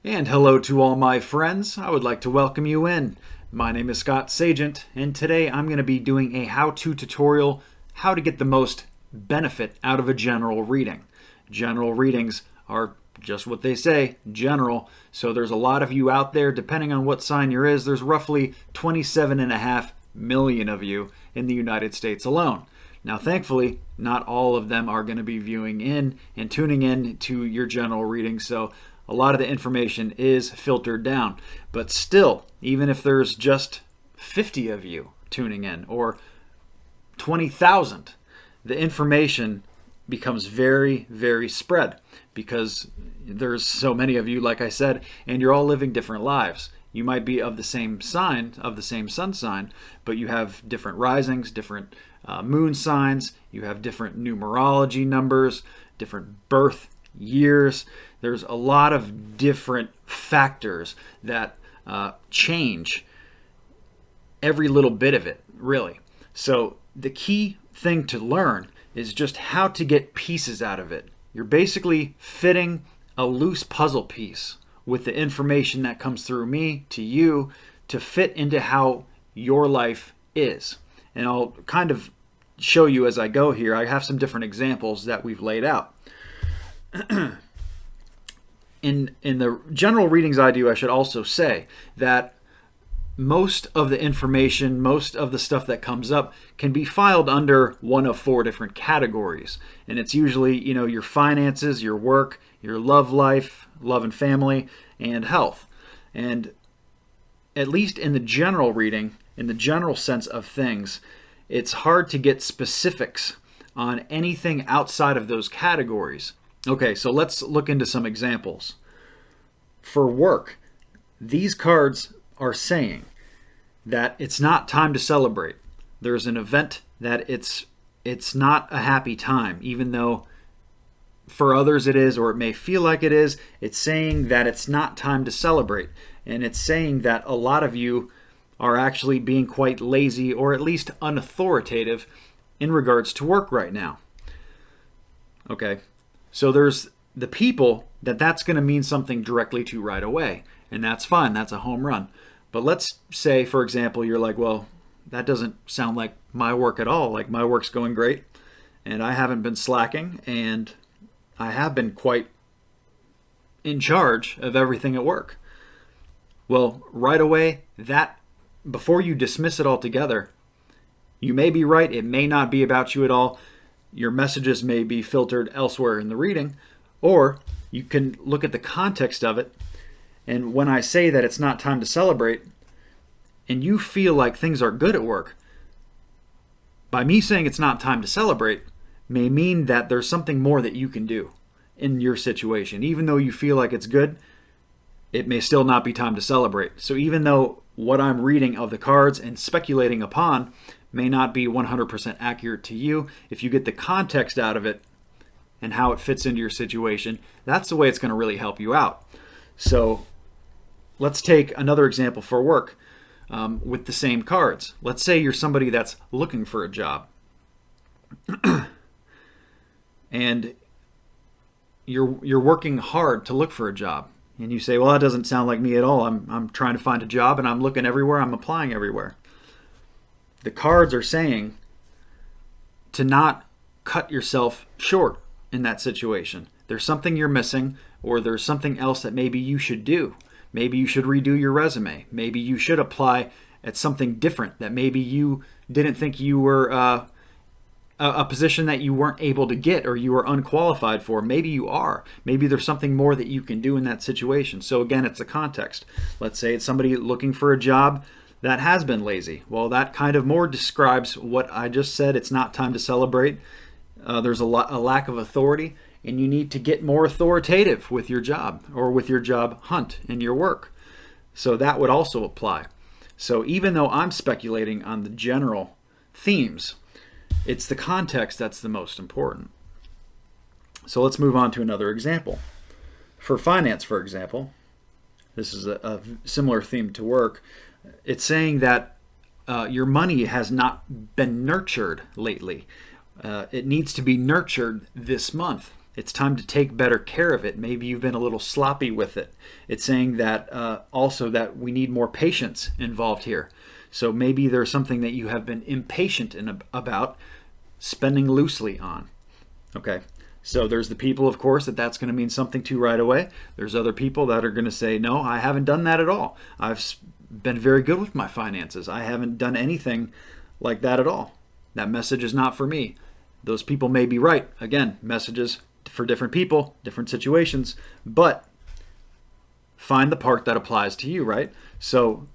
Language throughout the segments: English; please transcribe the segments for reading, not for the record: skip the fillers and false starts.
And hello to all my friends. I would like to welcome you in. My name is Scott Sagent, and today I'm going to be doing a how-to tutorial, how to get the most benefit out of a general reading. General readings are just what they say, general. So there's a lot of you out there, depending on what sign you're is, there's roughly 27.5 million of you in the United States alone. Now, thankfully, not all of them are going to be viewing in and tuning in to your general reading, so a lot of the information is filtered down. But still, even if there's just 50 of you tuning in or 20,000, the information becomes very, very spread because there's so many of you, like I said, and you're all living different lives. You might be of the same sign, of the same sun sign, but you have different risings, different moon signs, you have different numerology numbers, different birth years. There's a lot of different factors that change every little bit of it, really. So the key thing to learn is just how to get pieces out of it. You're basically fitting a loose puzzle piece with the information that comes through me to you to fit into how your life is. And I'll kind of show you as I go here. I have some different examples that we've laid out. In the general readings I do, I should also say that most of the information, most of the stuff that comes up can be filed under one of 4 different categories. And it's usually, your finances, your work, your love life, love and family, and health. And at least in the general reading, in the general sense of things, it's hard to get specifics on anything outside of those categories. Okay, so let's look into some examples. For work, these cards are saying that it's not time to celebrate. There's an event that it's not a happy time, even though for others it is, or it may feel like it is. It's saying that it's not time to celebrate. And it's saying that a lot of you are actually being quite lazy or at least unauthoritative in regards to work right now. Okay. So there's the people that's going to mean something directly to right away, and that's fine. That's a home run. But let's say, for example, you're like, well, that doesn't sound like my work at all. Like, my work's going great, and I haven't been slacking, and I have been quite in charge of everything at work. Well, right away, before you dismiss it altogether, you may be right. It may not be about you at all. Your messages may be filtered elsewhere in the reading, or you can look at the context of it. And when I say that it's not time to celebrate, and you feel like things are good at work, by me saying it's not time to celebrate may mean that there's something more that you can do in your situation. Even though you feel like it's good, it may still not be time to celebrate. So even though what I'm reading of the cards and speculating upon may not be 100% accurate to you, if you get the context out of it and how it fits into your situation, that's the way it's going to really help you out. So let's take another example for work with the same cards. Let's say you're somebody that's looking for a job and you're working hard to look for a job. And you say, well, that doesn't sound like me at all. I'm trying to find a job and I'm looking everywhere. I'm applying everywhere. The cards are saying to not cut yourself short in that situation. There's something you're missing, or there's something else that maybe you should do. Maybe you should redo your resume. Maybe you should apply at something different that maybe you didn't think you were a position that you weren't able to get or you were unqualified for. Maybe you are. Maybe there's something more that you can do in that situation. So again, it's the context. Let's say it's somebody looking for a job that has been lazy. Well, that kind of more describes what I just said. It's not time to celebrate. There's a lack of authority, and you need to get more authoritative with your job or with your job hunt in your work. So that would also apply. So even though I'm speculating on the general themes, it's the context that's the most important. So let's move on to another example. For finance, for example, this is a similar theme to work. It's saying that your money has not been nurtured lately. It needs to be nurtured this month. It's time to take better care of it. Maybe you've been a little sloppy with it. It's saying that also that we need more patience involved here. So maybe there's something that you have been impatient about spending loosely on. Okay, so there's the people, of course, that's going to mean something to right away. There's other people that are going to say, no, I haven't done that at all. I've been very good with my finances. I haven't done anything like that at all. That message is not for me. Those people may be right. Again, messages for different people, different situations, but find the part that applies to you, right? So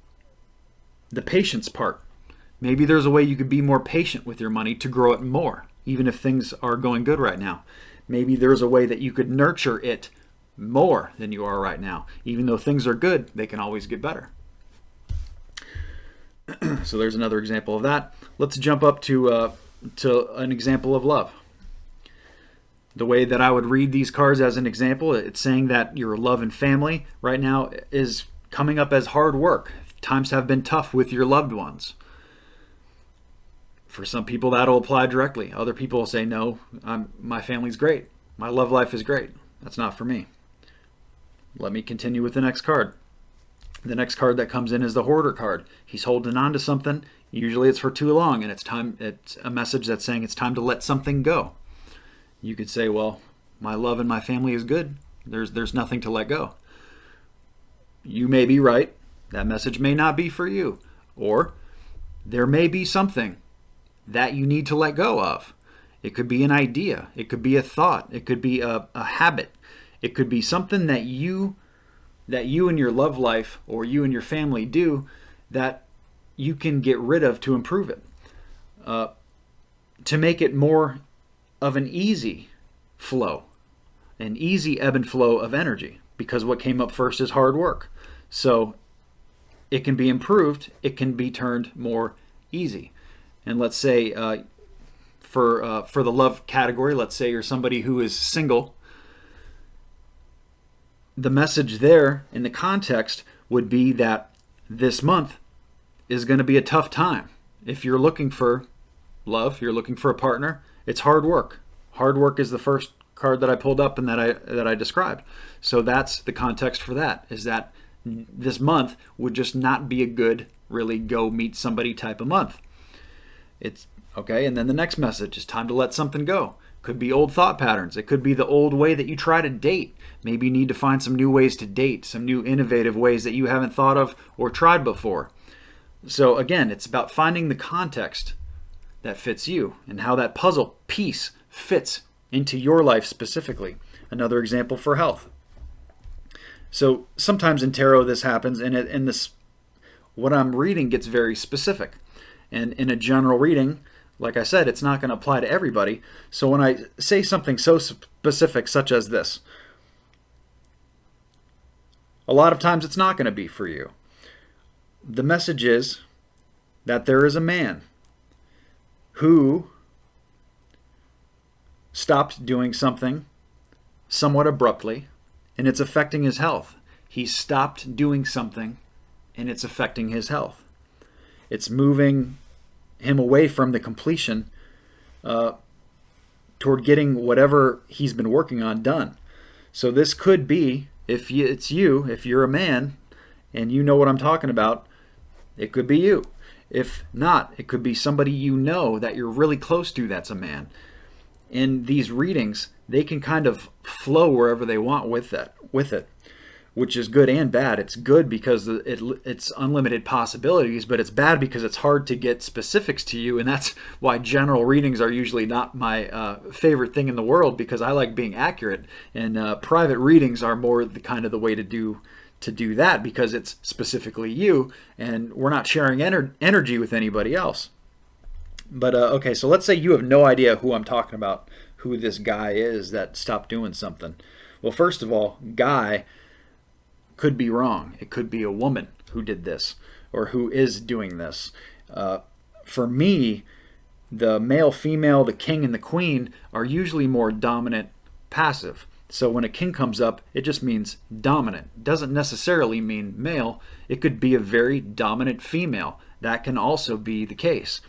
the patience part. Maybe there's a way you could be more patient with your money to grow it more, even if things are going good right now. Maybe there's a way that you could nurture it more than you are right now. Even though things are good, they can always get better. So there's another example of that. Let's jump up to an example of love. The way that I would read these cards as an example, it's saying that your love and family right now is coming up as hard work. Times have been tough with your loved ones. For some people, that'll apply directly. Other people will say, no, my family's great. My love life is great. That's not for me. Let me continue with the next card. The next card that comes in is the Hoarder card. He's holding on to something. Usually it's for too long, and it's a message that's saying it's time to let something go. You could say, well, my love and my family is good. There's nothing to let go. You may be right. That message may not be for you. Or there may be something that you need to let go of. It could be an idea. It could be a thought. It could be a habit. It could be something that you in your love life or you and your family do that you can get rid of to improve it. To make it more of an easy flow, an easy ebb and flow of energy, because what came up first is hard work. So it can be improved. It can be turned more easy. And let's say for the love category, let's say you're somebody who is single. The message there in the context would be that this month is going to be a tough time. If you're looking for love, you're looking for a partner, it's hard work. Hard work is the first card that I pulled up and that I described. So that's the context for that, is that this month would just not be a good, really go meet somebody type of month. It's okay. And then the next message is time to let something go. Could be old thought patterns. It could be the old way that you try to date. Maybe you need to find some new ways to date, some new innovative ways that you haven't thought of or tried before. So again, it's about finding the context that fits you and how that puzzle piece fits into your life specifically. Another example for health. So sometimes in tarot this happens, and this what I'm reading gets very specific. And in a general reading, like I said, it's not going to apply to everybody. So when I say something so specific such as this, a lot of times it's not going to be for you. The message is that there is a man who stopped doing something somewhat abruptly, and it's affecting his health. He stopped doing something, and it's affecting his health. It's moving him away from the completion toward getting whatever he's been working on done. So this could be, if you're a man and you know what I'm talking about, it could be you. If not, it could be somebody you know that you're really close to that's a man. In these readings, they can kind of flow wherever they want with it, which is good and bad. It's good because it's unlimited possibilities, but it's bad because it's hard to get specifics to you, and that's why general readings are usually not my favorite thing in the world, because I like being accurate, and private readings are more the way to do that, because it's specifically you, and we're not sharing energy with anybody else. But okay, so let's say you have no idea who I'm talking about, who this guy is that stopped doing something. Well, first of all, guy could be wrong. It could be a woman who did this or who is doing this. For me, the male, female, the king, and the queen are usually more dominant, passive. So when a king comes up, it just means dominant. It doesn't necessarily mean male. It could be a very dominant female. That can also be the case.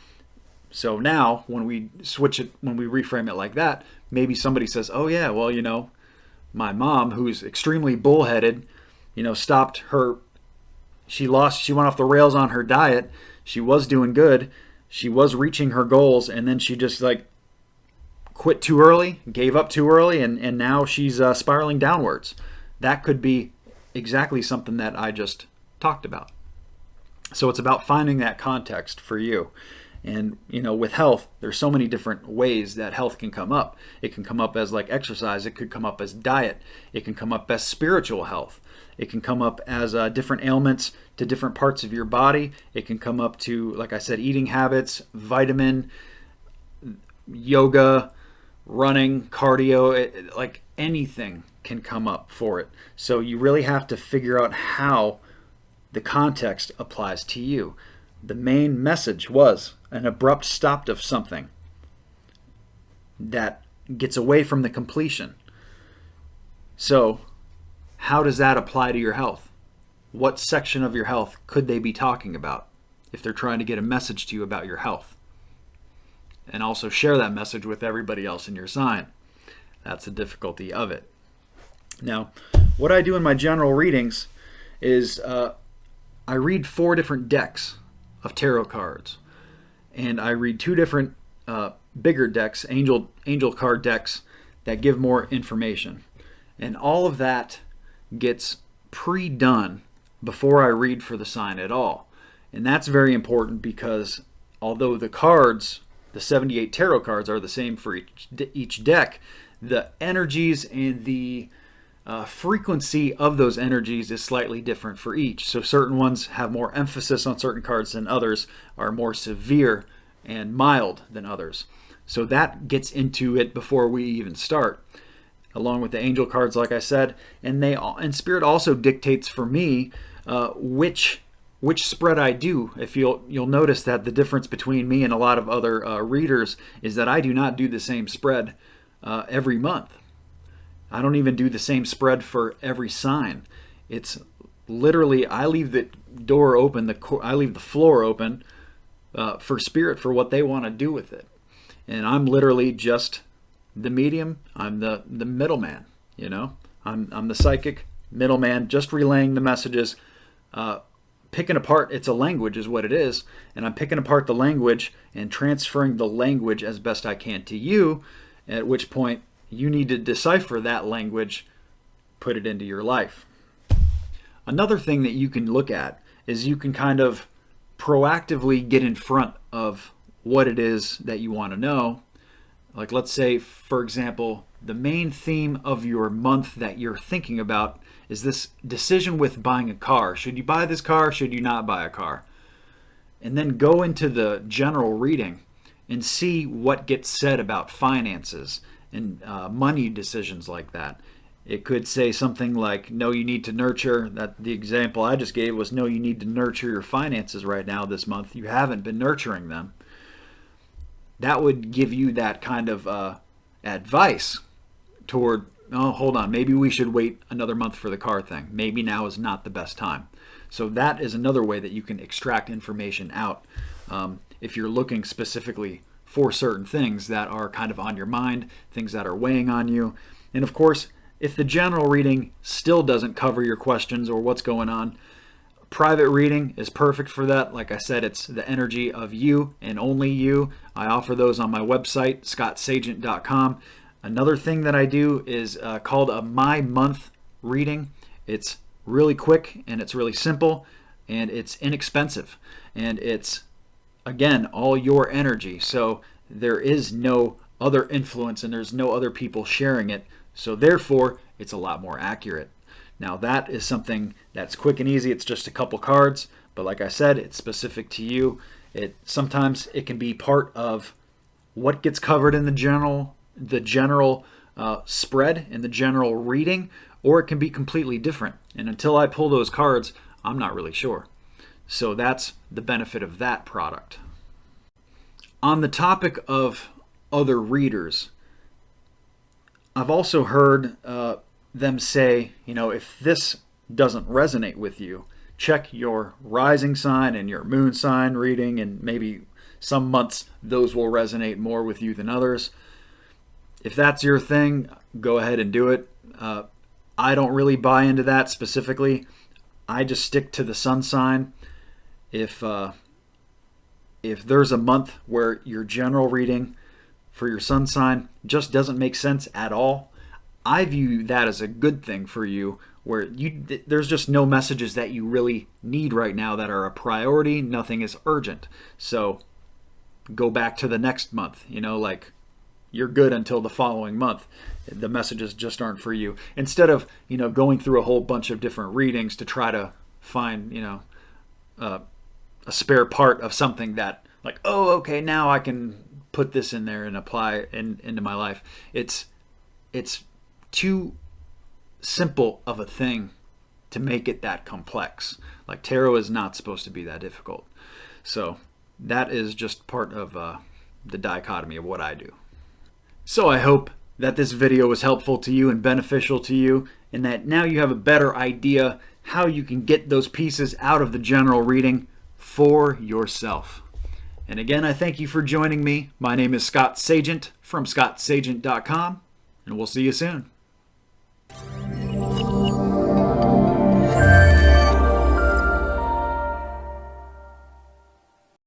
So now when we switch it, when we reframe it like that, maybe somebody says, oh yeah, well, my mom, who's extremely bullheaded, stopped her, she went off the rails on her diet. She was doing good. She was reaching her goals, and then she just quit too early, gave up too early, and now she's spiraling downwards. That could be exactly something that I just talked about. So it's about finding that context for you. And, with health, there's so many different ways that health can come up. It can come up as exercise. It could come up as diet. It can come up as spiritual health. It can come up as different ailments to different parts of your body. It can come up to, like I said, eating habits, vitamin, yoga, running, cardio, anything can come up for it. So you really have to figure out how the context applies to you. The main message was an abrupt stop of something that gets away from the completion. So how does that apply to your health? What section of your health could they be talking about if they're trying to get a message to you about your health? And also share that message with everybody else in your sign. That's the difficulty of it. Now, what I do in my general readings is I read 4 different decks of tarot cards. And I read 2 different bigger decks, angel card decks, that give more information. And all of that gets pre-done before I read for the sign at all. And that's very important because although the cards, the 78 tarot cards, are the same for each deck, the energies and the frequency of those energies is slightly different for each. So certain ones have more emphasis on certain cards than others, are more severe and mild than others. So that gets into it before we even start, along with the angel cards, like I said. And Spirit also dictates for me which spread I do. If you'll notice that the difference between me and a lot of other readers is that I do not do the same spread every month. I don't even do the same spread for every sign. It's literally, I leave the door open, I leave the floor open for Spirit for what they want to do with it. And I'm literally just the medium. I'm the middleman, I'm the psychic middleman, just relaying the messages, picking apart, it's a language is what it is, and I'm picking apart the language and transferring the language as best I can to you, at which point you need to decipher that language, put it into your life. Another thing that you can look at is you can kind of proactively get in front of what it is that you want to know. Like, let's say, for example, the main theme of your month that you're thinking about is this decision with buying a car. Should you buy this car? Should you not buy a car? And then go into the general reading and see what gets said about finances and money decisions like that. It could say something like, no, you need to nurture, that the example I just gave was, no, you need to nurture your finances right now this month. You haven't been nurturing them. That would give you that kind of advice toward, oh, hold on, maybe we should wait another month for the car thing. Maybe now is not the best time. So that is another way that you can extract information out if you're looking specifically for certain things that are kind of on your mind, things that are weighing on you. And of course, if the general reading still doesn't cover your questions or what's going on, private reading is perfect for that. Like I said, it's the energy of you and only you. I offer those on my website, scottsagent.com. Another thing that I do is called a My Month reading. It's really quick and it's really simple and it's inexpensive. And it's, again, all your energy. So there is no other influence and there's no other people sharing it. So therefore, it's a lot more accurate. Now that is something that's quick and easy. It's just a couple cards, but like I said, it's specific to you. Sometimes it can be part of what gets covered in the general spread and the general reading, or it can be completely different. And until I pull those cards, I'm not really sure. So that's the benefit of that product. On the topic of other readers, I've also heard them say, if this doesn't resonate with you, check your rising sign and your moon sign reading, and maybe some months those will resonate more with you than others. if that's your thing, go ahead and do it. I don't really buy into that specifically. I just stick to the sun sign. If there's a month where your general reading for your sun sign just doesn't make sense at all, I view that as a good thing for you, where there's just no messages that you really need right now that are a priority. Nothing is urgent. So go back to the next month. Like, you're good until the following month. The messages just aren't for you. Instead of, going through a whole bunch of different readings to try to find, a spare part of something that, like, oh, okay, now I can put this in there and apply into my life. It's too simple of a thing to make it that complex. Like, tarot is not supposed to be that difficult. So that is just part of the dichotomy of what I do. So I hope that this video was helpful to you and beneficial to you, and that now you have a better idea how you can get those pieces out of the general reading for yourself. And again, I thank you for joining me. My name is Scott Sagent from scottsagent.com, and we'll see you soon.